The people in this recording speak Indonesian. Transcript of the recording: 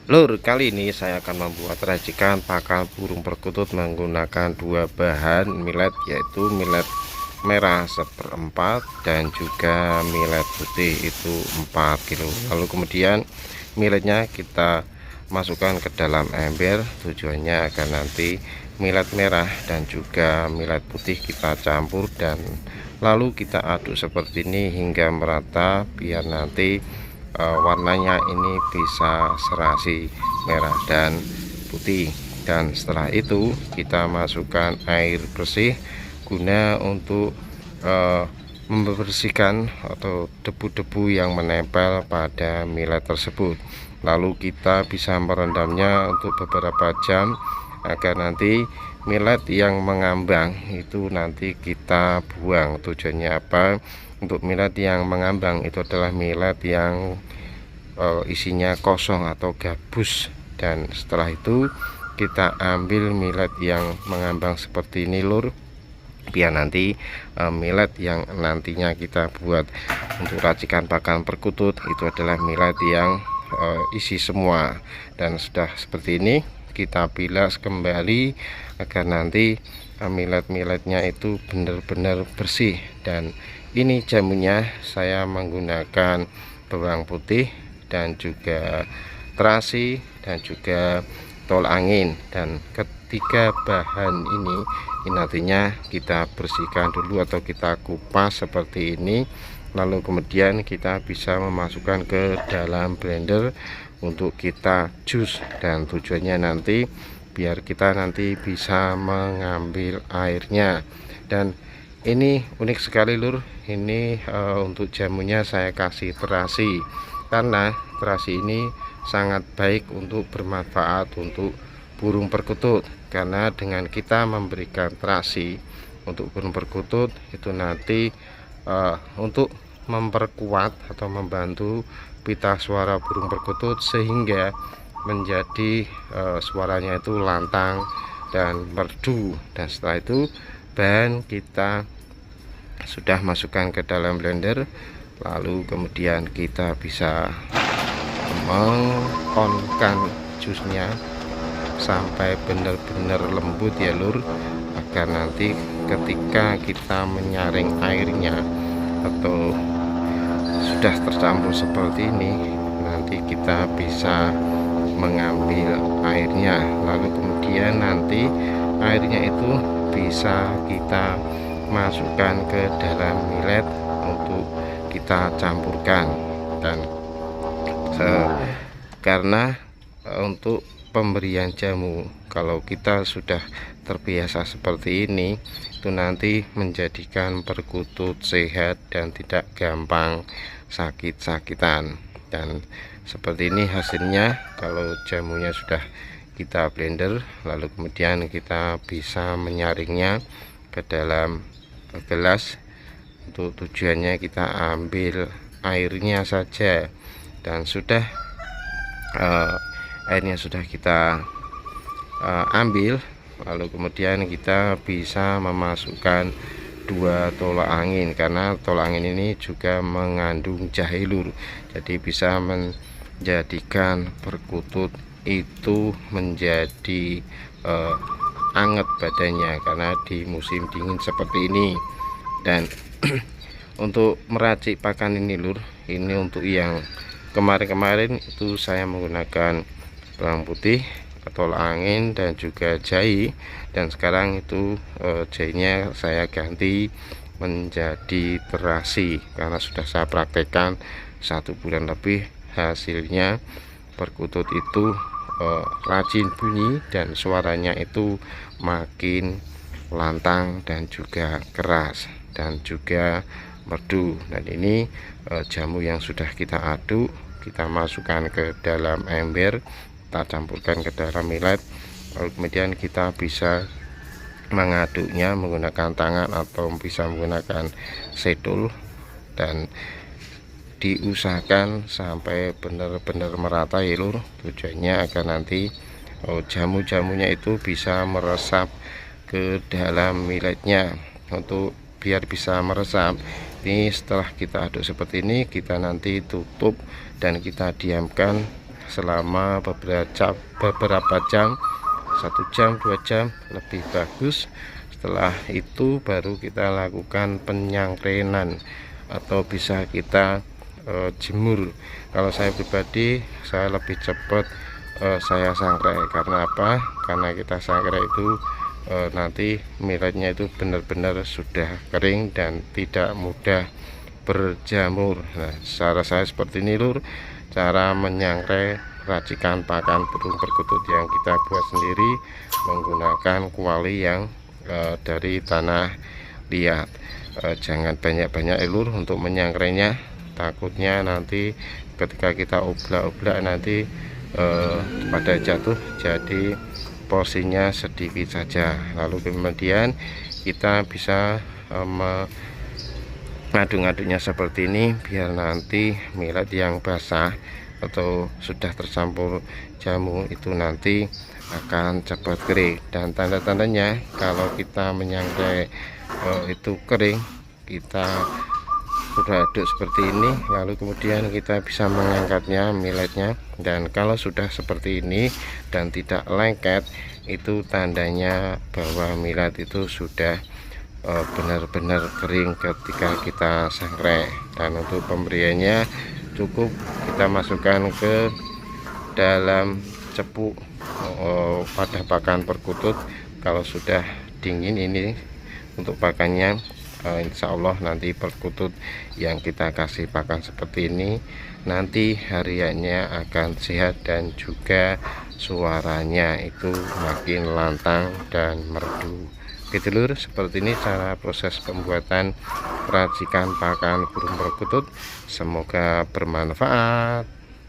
Lur, kali ini saya akan membuat racikan pakan burung perkutut menggunakan dua bahan millet, yaitu millet merah 1/4 dan juga millet putih itu 4 kilo. Lalu kemudian milletnya kita masukkan ke dalam ember, tujuannya agar nanti millet merah dan juga millet putih kita campur dan lalu kita aduk seperti ini hingga merata, biar nanti warnanya ini bisa serasi merah dan putih. Dan setelah itu kita masukkan air bersih guna untuk membersihkan atau debu-debu yang menempel pada millet tersebut. Lalu kita bisa merendamnya untuk beberapa jam agar nanti millet yang mengambang itu nanti kita buang. Tujuannya apa? Untuk millet yang mengambang itu adalah millet yang isinya kosong atau gabus, dan setelah itu kita ambil millet yang mengambang seperti ini, lur, biar nanti millet yang nantinya kita buat untuk racikan pakan perkutut itu adalah millet yang isi semua. Dan sudah seperti ini kita bilas kembali agar nanti millet-milletnya itu benar-benar bersih. Dan ini jamunya saya menggunakan bawang putih dan juga terasi dan juga tol angin. Dan ketiga bahan ini nantinya kita bersihkan dulu atau kita kupas seperti ini, lalu kemudian kita bisa memasukkan ke dalam blender untuk kita jus. Dan tujuannya nanti biar kita nanti bisa mengambil airnya. Dan ini unik sekali, lur, ini untuk jamunya saya kasih terasi, karena terasi ini sangat baik untuk bermanfaat untuk burung perkutut. Karena dengan kita memberikan terasi untuk burung perkutut itu nanti untuk memperkuat atau membantu pita suara burung perkutut sehingga menjadi suaranya itu lantang dan merdu. Dan setelah itu bahan kita sudah masukkan ke dalam blender, lalu kemudian kita bisa mengonkan jusnya sampai benar-benar lembut ya, lur, agar nanti ketika kita menyaring airnya atau sudah tercampur seperti ini, nanti kita bisa mengambil airnya, lalu kemudian nanti airnya itu bisa kita masukkan ke dalam millet untuk kita campurkan. Dan karena untuk pemberian jamu, kalau kita sudah terbiasa seperti ini, itu nanti menjadikan perkutut sehat dan tidak gampang sakit-sakitan. Dan seperti ini hasilnya kalau jamunya sudah kita blender, lalu kemudian kita bisa menyaringnya ke dalam gelas. Untuk tujuannya kita ambil airnya saja, dan sudah airnya sudah kita ambil, lalu kemudian kita bisa memasukkan 2 tolak angin, karena tolak angin ini juga mengandung jahe, lur, jadi bisa menjadikan perkutut itu menjadi anget badannya karena di musim dingin seperti ini. Dan untuk meracik pakan ini, lur, ini untuk yang kemarin-kemarin itu saya menggunakan bawang putih, tolak angin dan juga jahe, dan sekarang itu jahenya saya ganti menjadi terasi karena sudah saya praktekkan 1 bulan lebih. Hasilnya perkutut itu rajin bunyi dan suaranya itu makin lantang dan juga keras dan juga merdu. Dan ini jamu yang sudah kita aduk, kita masukkan ke dalam ember, kita campurkan ke dalam millet, lalu kemudian kita bisa mengaduknya menggunakan tangan atau bisa menggunakan sedul, dan diusahakan sampai benar-benar merata ya, lur. Tujuannya agar nanti jamu-jamunya itu bisa meresap ke dalam milletnya. Untuk biar bisa meresap ini, setelah kita aduk seperti ini, kita nanti tutup dan kita diamkan selama beberapa jam, 1 jam 2 jam lebih bagus. Setelah itu baru kita lakukan penyangkrenan atau bisa kita jemur. Kalau saya pribadi, saya lebih cepat saya sangrai. Karena apa? Karena kita sangrai itu nanti milletnya itu benar-benar sudah kering dan tidak mudah berjamur. Nah, cara saya seperti ini lur, cara menyangrai racikan pakan burung perkutut yang kita buat sendiri menggunakan kuali yang dari tanah liat. Jangan banyak-banyak lur untuk menyangkrainya, takutnya nanti ketika kita oblak-oblak nanti pada jatuh, jadi porsinya sedikit saja. Lalu kemudian kita bisa ngaduk-ngaduknya seperti ini biar nanti millet yang basah atau sudah tercampur jamu itu nanti akan cepat kering. Dan tanda-tandanya kalau kita menyangrai itu kering, kita sudah aduk seperti ini, lalu kemudian kita bisa mengangkatnya milletnya. Dan kalau sudah seperti ini dan tidak lengket, itu tandanya bahwa millet itu sudah benar-benar kering ketika kita sangrai. Dan untuk pemberiannya cukup kita masukkan ke dalam cepuk pada pakan perkutut. Kalau sudah dingin ini untuk pakannya, insya Allah nanti perkutut yang kita kasih pakan seperti ini nanti hariannya akan sehat dan juga suaranya itu makin lantang dan merdu. Oke dulur, seperti ini cara proses pembuatan racikan pakan burung perkutut. Semoga bermanfaat.